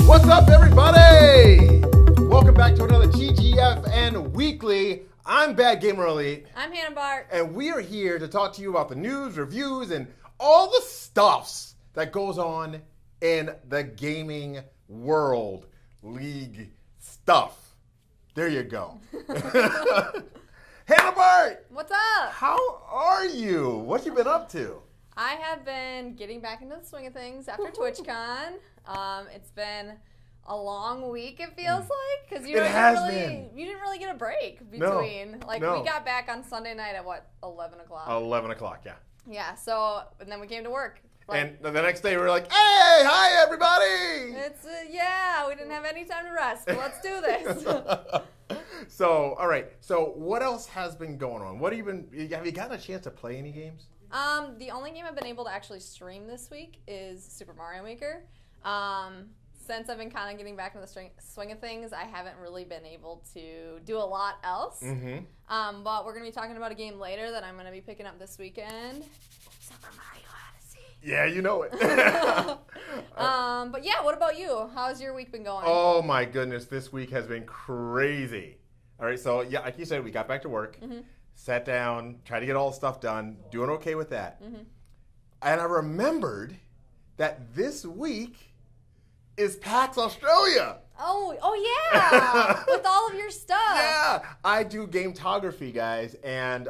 What's up, everybody? Welcome back to another TGFN Weekly. I'm BadGamerElite. I'm Hannahbart. And we are here to talk to you about the news, reviews, and all the stuffs that goes on in the gaming world. League stuff. There you go. Hannahbart! What's up? How are you? What you been up to? I have been getting back into the swing of things after TwitchCon. It's been a long week, it feels like, because you didn't really get a break between. We got back on Sunday night at what, 11 o'clock? 11 o'clock, yeah. Yeah. So and then we came to work. And the next day we were like, "Hey, hi everybody!" It's we didn't have any time to rest. But let's do this. So, all right. So, what else has been going on? Have you gotten a chance to play any games? The only game I've been able to actually stream this week is Super Mario Maker. Since I've been kind of getting back into the swing of things, I haven't really been able to do a lot else. Mm-hmm. But we're going to be talking about a game later that I'm going to be picking up this weekend. Super Mario Odyssey. Yeah, you know it. But yeah, what about you? How's your week been going? Oh my goodness, this week has been crazy. All right, so yeah, like you said, we got back to work, sat down, tried to get all the stuff done, doing okay with that. Mm-hmm. And I remembered that this week is PAX Australia. Oh yeah, with all of your stuff. Yeah, I do gametography, guys, and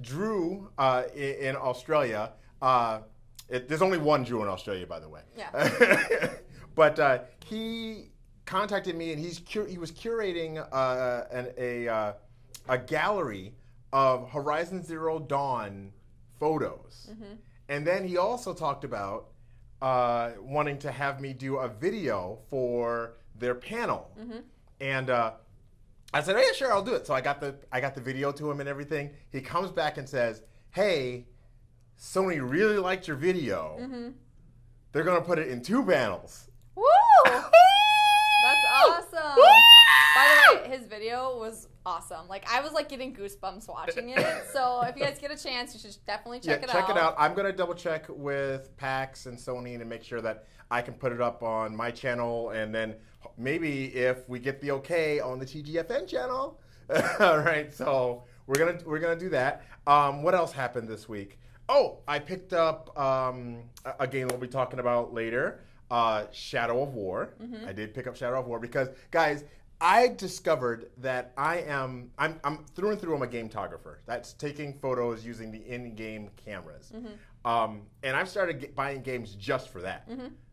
Drew in Australia. There's only one Drew in Australia, by the way. Yeah. But he contacted me, and he was curating a gallery of Horizon Zero Dawn photos, and then he also talked about wanting to have me do a video for their panel, and I said, "Oh yeah, sure, I'll do it." So I got the video to him and everything. He comes back and says, "Hey, Sony really liked your video. They're gonna put it in 2 panels." Woo! That's awesome. By the way, his video was awesome. Like, I was like getting goosebumps watching it. So if you guys get a chance, you should definitely check it out. Check it out. I'm gonna double check with PAX and Sony to make sure that I can put it up on my channel, and then maybe if we get the okay on the TGFN channel. All right, so we're gonna do that. What else happened this week? Oh, I picked up a game we'll be talking about later, Shadow of War. I did pick up Shadow of War because, guys, I discovered that I'm through and through, I'm a gametographer. That's taking photos using the in-game cameras. And I've started buying games just for that.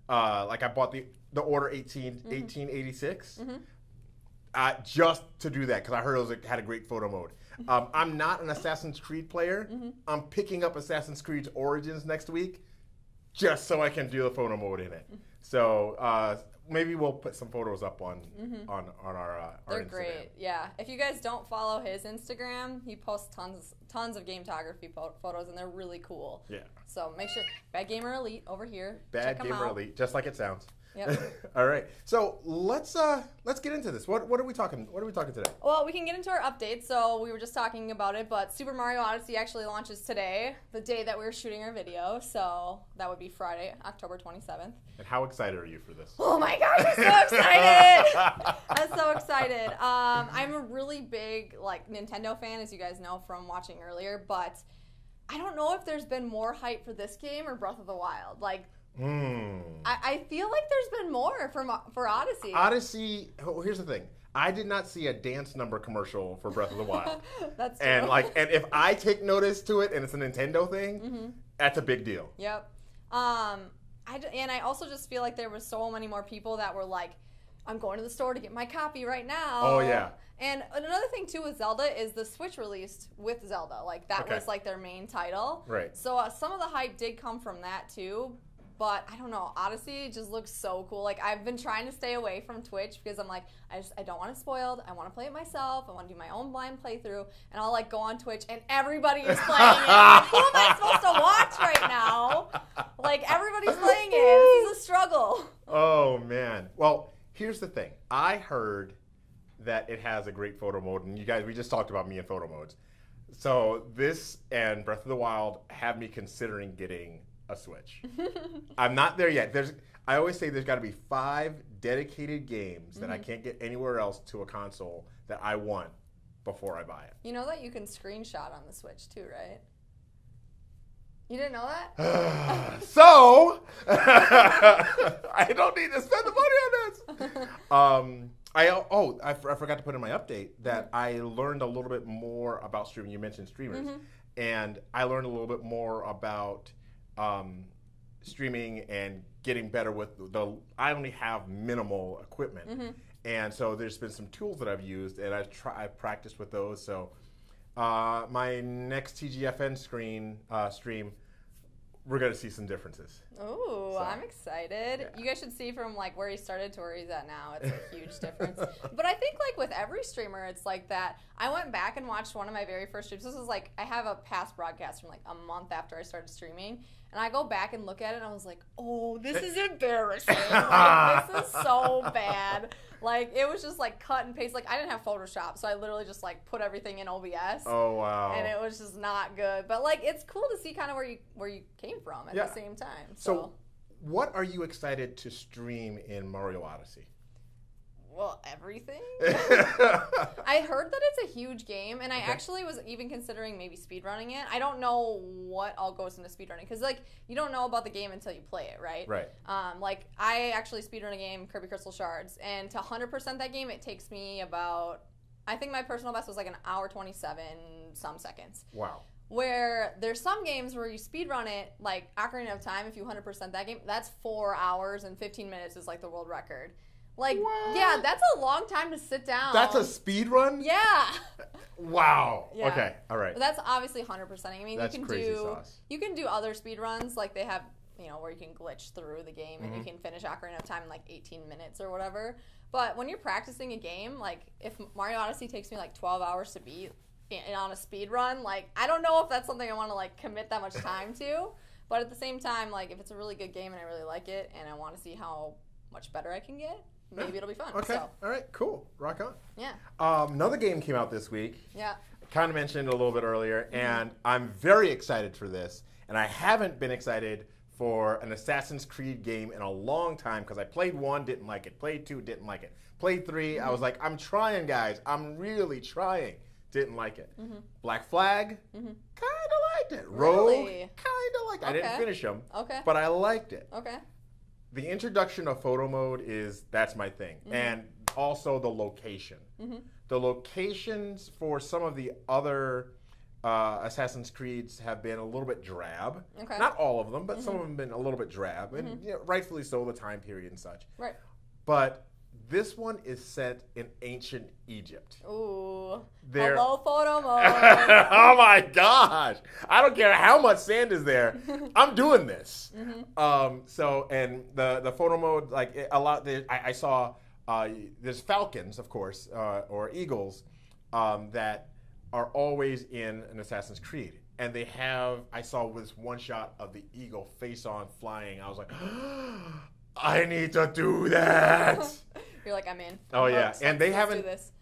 Like I bought the Order 1886 just to do that because I heard it had a great photo mode. I'm not an Assassin's Creed player. I'm picking up Assassin's Creed Origins next week just so I can do the photo mode in it. So maybe we'll put some photos up on our They're Instagram. great, yeah. If you guys don't follow his Instagram, he posts tons of gametography photos, and they're really cool. Yeah. So make sure, BadGamerElite over here. BadGamerElite, just like it sounds. Yep. All right. So let's get into this. What are we talking today? Well, we can get into our updates. So we were just talking about it, but Super Mario Odyssey actually launches today, the day that we were shooting our video. So that would be Friday, October 27th. And how excited are you for this? Oh my gosh, I'm so excited! I'm so excited. I'm a really big Nintendo fan, as you guys know from watching earlier, but I don't know if there's been more hype for this game or Breath of the Wild. I feel like there's been more for Odyssey. Odyssey. Oh, here's the thing. I did not see a dance number commercial for Breath of the Wild. That's true. And if I take notice to it and it's a Nintendo thing, that's a big deal. Yep. And I also just feel like there was so many more people that were like, I'm going to the store to get my copy right now. Oh yeah. And another thing too with Zelda is the Switch released with Zelda. That was their main title. Right. So some of the hype did come from that too. But I don't know, Odyssey just looks so cool. I've been trying to stay away from Twitch because I'm like, I don't want it spoiled. I want to play it myself. I want to do my own blind playthrough. And I'll go on Twitch and everybody is playing it. Who am I supposed to watch right now? Everybody's playing it. This is a struggle. Oh man. Well, here's the thing. I heard that it has a great photo mode, and you guys, we just talked about me and photo modes. So this and Breath of the Wild have me considering getting a Switch. I'm not there yet. I always say there's got to be 5 dedicated games that I can't get anywhere else to a console that I want before I buy it. You know that you can screenshot on the Switch too, right? You didn't know that? So, I don't need to spend the money on this. I forgot to put in my update that I learned a little bit more about streaming. You mentioned streamers. And I learned a little bit more about streaming and getting better with I only have minimal equipment. And so there's been some tools that I've used, and I've practiced with those. So my next TGFN stream, we're going to see some differences. Oh, so, I'm excited. Yeah. You guys should see from like where he started to where he's at now. It's a huge difference. But I think like with every streamer, it's like that. I went back and watched one of my very first streams. This was like, I have a past broadcast from like a month after I started streaming. And I go back and look at it and I was like, oh, this is embarrassing. Like, this is so bad. Like, it was just like cut and paste. Like, I didn't have Photoshop, so I literally just like put everything in OBS. Oh, wow. And it was just not good. But like, it's cool to see kind of where you came from at the same time. So, what are you excited to stream in Mario Odyssey? Well, everything. I heard that it's a huge game, and I actually was even considering maybe speedrunning it. I don't know what all goes into speedrunning, because like you don't know about the game until you play it, right? Right. Like I actually speedrun a game, Kirby Crystal Shards, and to 100% that game, it takes me about, I think my personal best was like an hour 27 some seconds. Wow. Where there's some games where you speedrun it, like Ocarina of Time, if you 100% that game, that's 4 hours and 15 minutes is like the world record. Like, what? Yeah, that's a long time to sit down. That's a speed run? Yeah. Wow. Yeah. Okay. All right. But that's obviously 100%ing. I mean, that's crazy sauce. You can do other speed runs, like they have, you know, where you can glitch through the game and you can finish Ocarina of Time in like 18 minutes or whatever. But when you're practicing a game, like if Mario Odyssey takes me like 12 hours to beat on a speed run, like I don't know if that's something I want to like commit that much time to. But at the same time, like if it's a really good game and I really like it and I want to see how much better I can get, maybe it'll be fun. Okay. So. All right. Cool. Rock on. Yeah. Another game came out this week. Yeah. Kind of mentioned it a little bit earlier, and I'm very excited for this. And I haven't been excited for an Assassin's Creed game in a long time because I played 1, didn't like it. Played 2, didn't like it. Played 3, I was like, I'm trying, guys. I'm really trying. Didn't like it. Black Flag, kind of liked it. Rogue, kind of liked it. I didn't finish them, but I liked it. Okay. The introduction of photo mode that's my thing. And also the location. The locations for some of the other Assassin's Creeds have been a little bit drab. Okay. Not all of them, but some of them have been a little bit drab. And you know, rightfully so, the time period and such. Right. But this one is set in ancient Egypt. Ooh. Hello, photo mode. Oh my gosh. I don't care how much sand is there. I'm doing this. So, and the photo mode, like a lot, I saw there's falcons, of course, or eagles that are always in an Assassin's Creed. And they have, I saw this one shot of the eagle face on flying. I was like, I need to do that. You're like, I'm in. Oh yeah, and they haven't. Do this.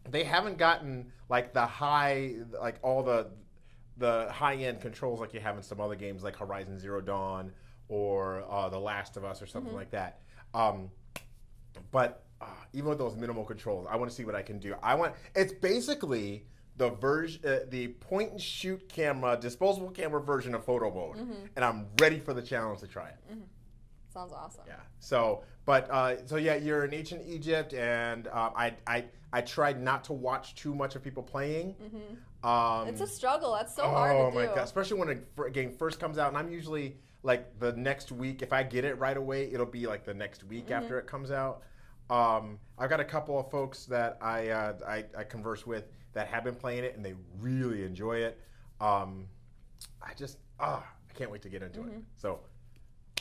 They haven't gotten like the high, like all the high end controls like you have in some other games like Horizon Zero Dawn or The Last of Us or something like that. But even with those minimal controls, I want to see what I can do. It's basically the the point and shoot camera, disposable camera version of photo mode, and I'm ready for the challenge to try it. Sounds awesome. Yeah. So yeah, you're in ancient Egypt, and I tried not to watch too much of people playing. It's a struggle. That's so hard to do. Oh my god! Especially when a game first comes out, and I'm usually like the next week. If I get it right away, it'll be like the next week after it comes out. I've got a couple of folks that I converse with that have been playing it, and they really enjoy it. I can't wait to get into it. So.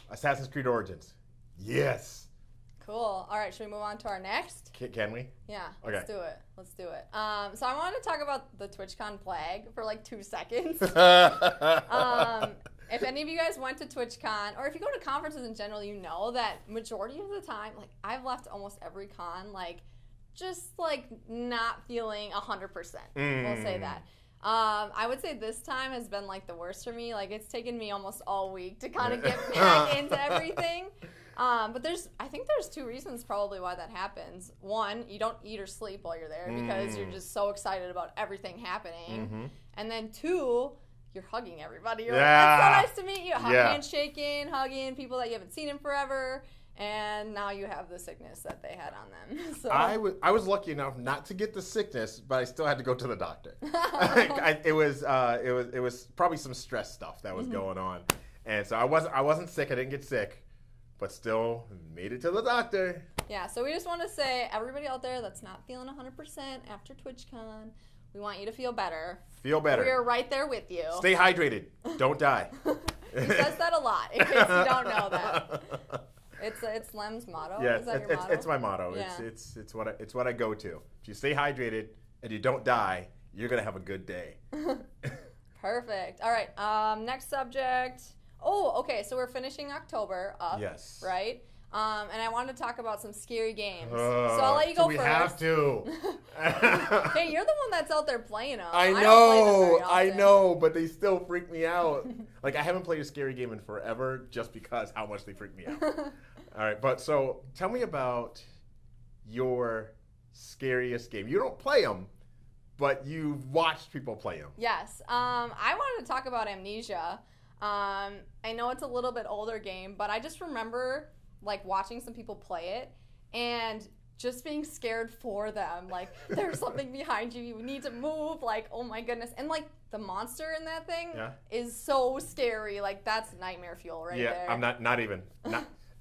Assassin's Creed Origins. Yes. Cool. All right, should we move on to our next? Can we? Yeah, let's do it. Let's do it. So I wanted to talk about the Twitchcon flag for like 2 seconds. If any of you guys went to Twitchcon, or if you go to conferences in general, you know that majority of the time, like I've left almost every con, like just like not feeling 100%. We'll say that. I would say this time has been like the worst for me. Like it's taken me almost all week to kind of get back into everything. But I think there's 2 reasons probably why that happens. One, you don't eat or sleep while you're there because you're just so excited about everything happening. And then 2, you're hugging everybody. You're like, it's so nice to meet you. Handshaking, hugging people that you haven't seen in forever. And now you have the sickness that they had on them. So I was lucky enough not to get the sickness, but I still had to go to the doctor. It was probably some stress stuff that was going on, and so I wasn't sick. I didn't get sick, but still made it to the doctor. Yeah. So we just want to say, everybody out there that's not feeling 100% after TwitchCon, we want you to feel better. Feel better. We're right there with you. Stay hydrated. Don't die. He says that a lot. In case you don't know that. It's Lem's motto. Yeah, is that your motto? It's my motto. Yeah. It's what I go to. If you stay hydrated and you don't die, you're gonna have a good day. Perfect. All right. Next subject. Oh, okay. So we're finishing October up. Yes. Right. And I wanted to talk about some scary games. So I'll let you go first. We have to. Hey, you're the one that's out there playing them. I know, but they still freak me out. Like, I haven't played a scary game in forever just because how much they freak me out. All right, but so tell me about your scariest game. You don't play them, but you've watched people play them. Yes. I wanted to talk about Amnesia. I know it's a little bit older game, but I just remember like watching some people play it and just being scared for them. Like, there's something behind you, you need to move, like, oh my goodness. And like the monster in that thing is so scary. Like, that's nightmare fuel right there. Yeah, I'm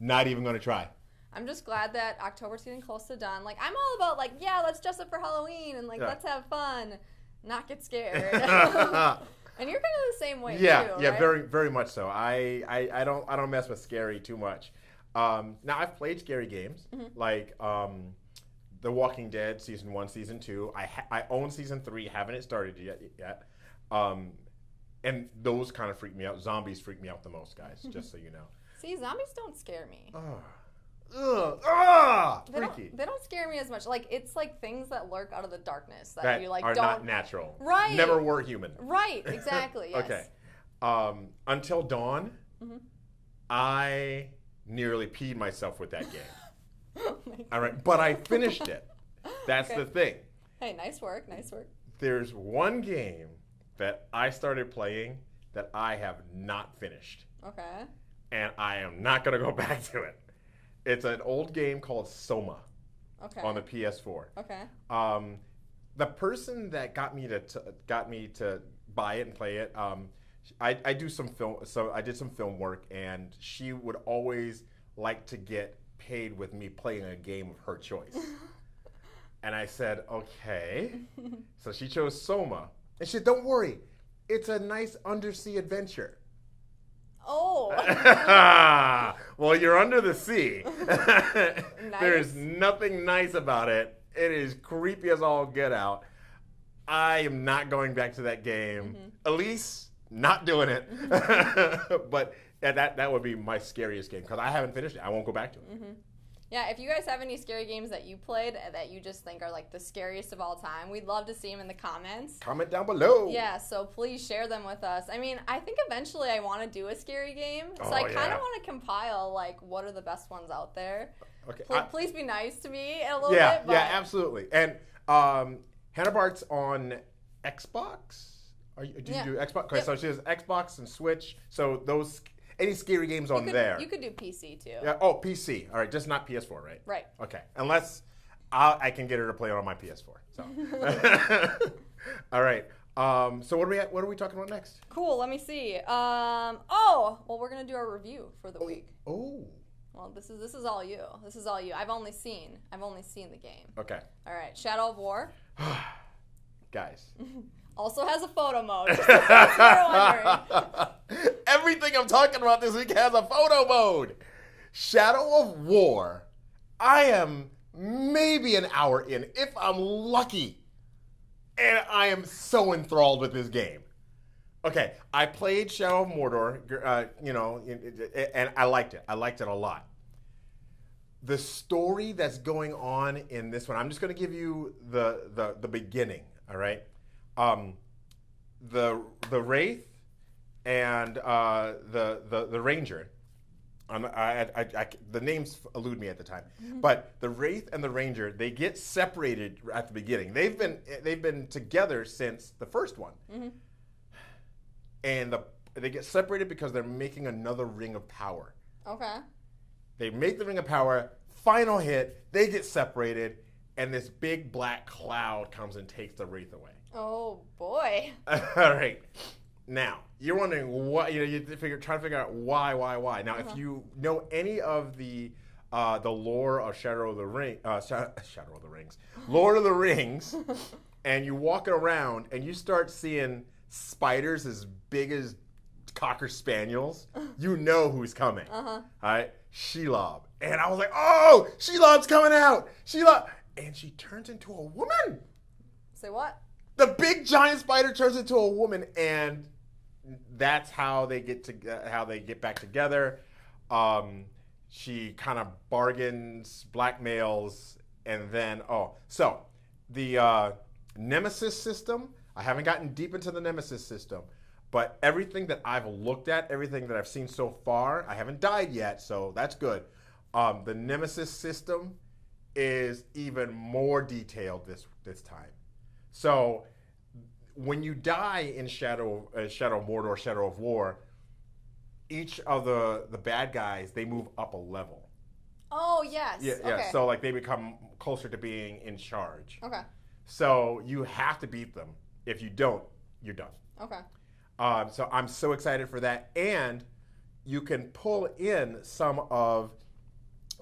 not even gonna try. I'm just glad that October's getting close to done. Like, I'm all about like, yeah, let's dress up for Halloween and like let's have fun, not get scared. And you're kind of the same way too, right? Yeah, very, very much so. I don't mess with scary too much. Now I've played scary games like The Walking Dead season 1, season 2. I own season 3, haven't started yet. And those kind of freak me out. Zombies freak me out the most, guys. Just so you know. See, zombies don't scare me. Freaky. They don't scare me as much. Like, it's like things that lurk out of the darkness that you like are don't not natural. Right. Never were human. Right. Exactly. Yes. Okay. Until Dawn, I nearly peed myself with that game. All right, but I finished it. That's the thing. Hey, nice work. Nice work. There's one game that I started playing that I have not finished. Okay. And I am not going to go back to it. It's an old game called Soma on the PS4. Okay. The person that got me to buy it and play it, I do some film. So I did some film work, and she would always like to get paid with me playing a game of her choice. And I said, okay. So she chose Soma, and she said, "Don't worry, it's a nice undersea adventure." Oh. Well, you're under the sea. Nice. There's nothing nice about it. It is creepy as all get out. I am not going back to that game. Elise, not doing it. But that would be my scariest game because I haven't finished it. I won't go back to it. Yeah, if you guys have any scary games that you played that you just think are like the scariest of all time, we'd love to see them in the comments. Comment down below. Yeah, so please share them with us. I mean, I think eventually I want to do a scary game. So I kind of want to compile like what are the best ones out there. Okay. Please be nice to me a little bit. Yeah, absolutely. And Hannahbart's on Xbox. Do you do Xbox? Okay, so she has Xbox and Switch. So those. Any scary games on there? You could do PC too. Yeah. Oh, PC. All right, just not PS4, right? Right. Okay. Unless I can get her to play it on my PS4. So. All right. So what are we talking about next? Cool. Let me see. We're gonna do our review for the week. Oh. Well, this is all you. This is all you. I've only seen the game. Okay. All right. Shadow of War. Guys. Also has a photo mode. Just in case you're wondering. Everything I'm talking about this week has a photo mode. Shadow of War. I am maybe an hour in, if I'm lucky. And I am so enthralled with this game. Okay, I played Shadow of Mordor, and I liked it. I liked it a lot. The story that's going on in this one, I'm just going to give you the beginning, all right? the Wraith and the Ranger. The names elude me at the time, but the Wraith and the Ranger, they get separated at the beginning. They've been together since the first one, and they get separated because they're making another Ring of Power. Okay. They make the Ring of Power. Final hit. They get separated, and this big black cloud comes and takes the Wraith away. Oh boy. All right. Now, you're wondering what you're trying to figure out why. Now, if you know any of the lore of Lord of the Rings, and you walk around and you start seeing spiders as big as Cocker Spaniels, you know who's coming. All right, Shelob. And I was like, oh, Shelob's coming out. Shelob. And she turns into a woman. Say what? The big giant spider turns into a woman, and that's how they get back together. She kind of bargains, blackmails, and then so the Nemesis system. I haven't gotten deep into the Nemesis system, but everything that I've looked at, everything that I've seen so far, I haven't died yet, so that's good. The Nemesis system is even more detailed this time. So when you die in Shadow of Mordor, Shadow of War, each of the bad guys, they move up a level. Oh, yes. Yeah. Okay. So like they become closer to being in charge. Okay. So you have to beat them. If you don't, you're done. Okay. So I'm so excited for that, and you can pull in some of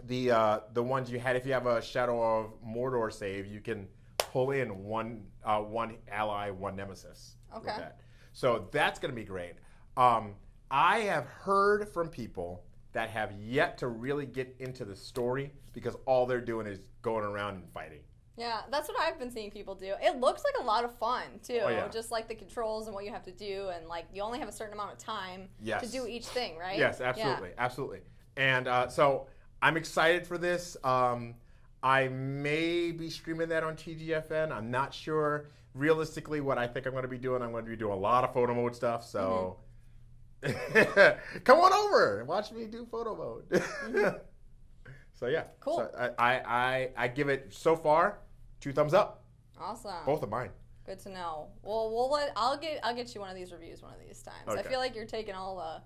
the ones you had. If you have a Shadow of Mordor save, you can pull in one ally, one nemesis. Okay. With that. So that's going to be great. I have heard from people that have yet to really get into the story because all they're doing is going around and fighting. Yeah, that's what I've been seeing people do. It looks like a lot of fun, too. Oh, yeah. Just like the controls and what you have to do, and like you only have a certain amount of time to do each thing, right? Yes, absolutely. Yeah. Absolutely. And so I'm excited for this. I may be streaming that on TGFN. I'm not sure. Realistically, what I think I'm going to be doing, I'm going to be doing a lot of photo mode stuff. So come on over and watch me do photo mode. So yeah. Cool. So I give it so far 2 thumbs up. Awesome. Both of mine. Good to know. Well, I'll get you one of these reviews one of these times. Okay. I feel like you're taking all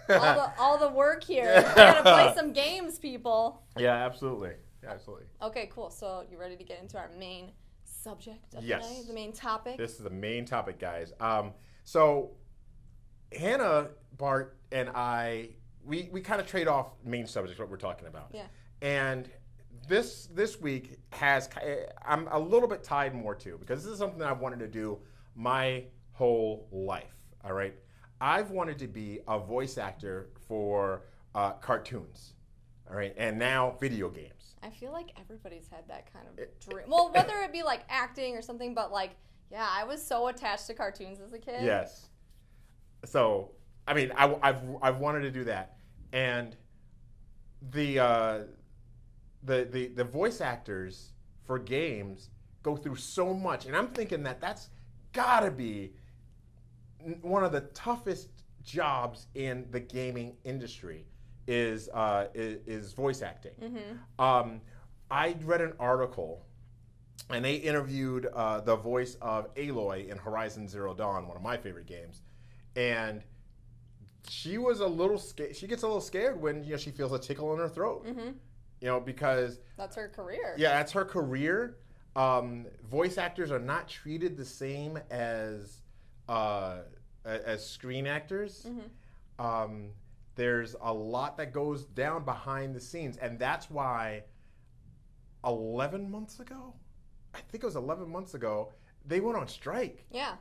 the work here. You gotta play some games, people. Yeah, absolutely. Yeah, absolutely. Okay, cool. So you ready to get into our main subject of the night, the main topic? This is the main topic, guys. So Hannah, Bart, and I, we kind of trade off main subjects, what we're talking about. Yeah. And this week I'm a little bit tied more to, because this is something that I've wanted to do my whole life. All right, I've wanted to be a voice actor for cartoons. All right, and now video games. I feel like everybody's had that kind of dream. Well, whether it be like acting or something, but like, yeah, I was so attached to cartoons as a kid. Yes. So, I mean, I've wanted to do that, and the voice actors for games go through so much, and I'm thinking that's gotta be one of the toughest jobs in the gaming industry is voice acting. Mm-hmm. I read an article, and they interviewed the voice of Aloy in Horizon Zero Dawn, one of my favorite games, and she was a little scared. She gets a little scared when she feels a tickle in her throat. Mm-hmm. Because that's her career. Yeah, that's her career. Voice actors are not treated the same as screen actors. Mm-hmm. There's a lot that goes down behind the scenes, and that's why 11 months ago, I think it was 11 months ago, they went on strike. Yeah.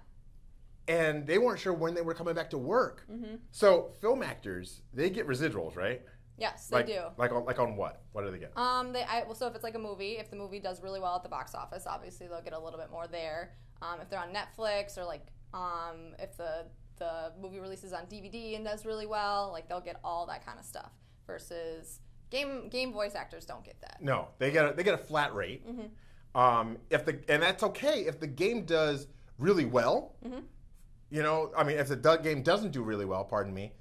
And they weren't sure when they were coming back to work. Mm-hmm. So film actors, they get residuals, right? Yes, they do. Like on what? What do they get? So if it's like a movie, if the movie does really well at the box office, obviously they'll get a little bit more there. If they're on Netflix, or like if the movie releases on DVD and does really well, like they'll get all that kind of stuff. Versus game voice actors don't get that. No, they get a flat rate. Mm-hmm. And that's okay if the game does really well. Mm-hmm. You know, I mean, if the game doesn't do really well, pardon me,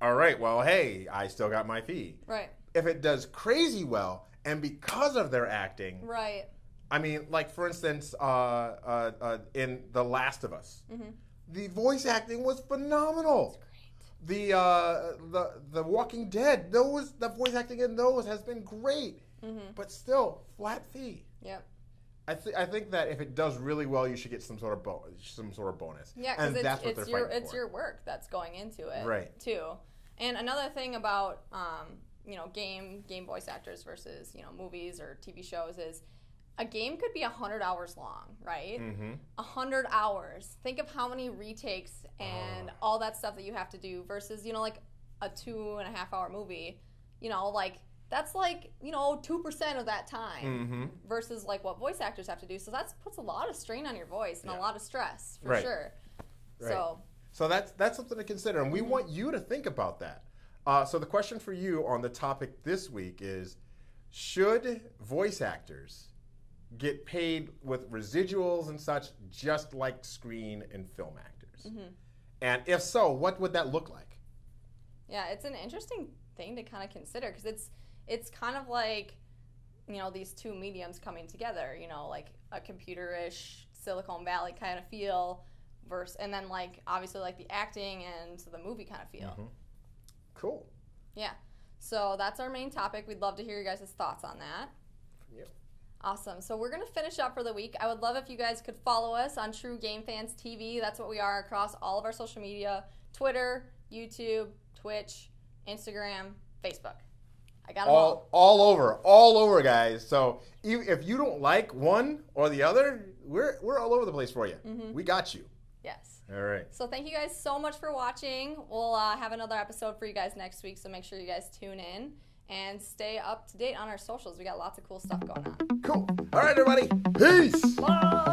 all right, well, hey, I still got my fee. Right. If it does crazy well, and because of their acting, right. I mean, like for instance, in The Last of Us, the voice acting was phenomenal. Great. The Walking Dead, the voice acting in those has been great, but still flat fee. Yep. I think that if it does really well, you should get some sort of bonus. Yeah, because it's your work that's going into it, right? Too. And another thing about game voice actors versus movies or TV shows is a game could be 100 hours long, right? 100 hours. Think of how many retakes and all that stuff that you have to do versus like a 2.5 hour movie. That's 2% of that time versus like what voice actors have to do. So that puts a lot of strain on your voice and a lot of stress for sure. Right. So that's something to consider, and we want you to think about that. So the question for you on the topic this week is, should voice actors get paid with residuals and such just like screen and film actors? And if so, what would that look like? Yeah, it's an interesting thing to kind of consider because it's kind of like these two mediums coming together, like a computer-ish Silicon Valley kind of feel versus, and then like obviously like the acting and the movie kind of feel. Cool. Yeah. So that's our main topic. We'd love to hear your guys' thoughts on that. Yep. Awesome. So we're going to finish up for the week. I would love if you guys could follow us on True Game Fans TV. That's what we are across all of our social media: Twitter, YouTube, Twitch, Instagram, Facebook. I got them all over, guys. So if you don't like one or the other, we're all over the place for you. We got you. Yes. All right. So thank you guys so much for watching. We'll have another episode for you guys next week, so make sure you guys tune in and stay up to date on our socials. We got lots of cool stuff going on. Cool. All right, everybody. Peace. Bye.